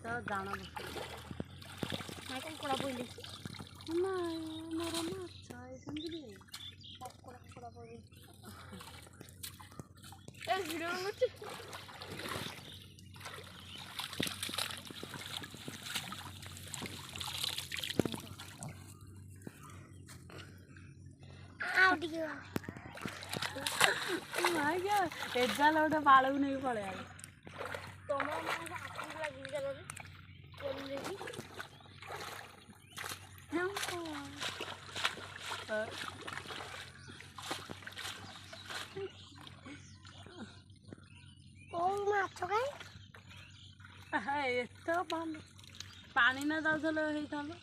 तो दाना मैं कहीं कड़ा बोले ना मेरा माछ है समझ ले कड़ा कड़ा बोले ए वीडियो में ऑडियो माय गॉड एजा लोड बाळू नहीं पड़े तोमा माने आपन लगी गलो रे बोल रे कौन माछ काई ए तो पानी ना दादलो हेई थालो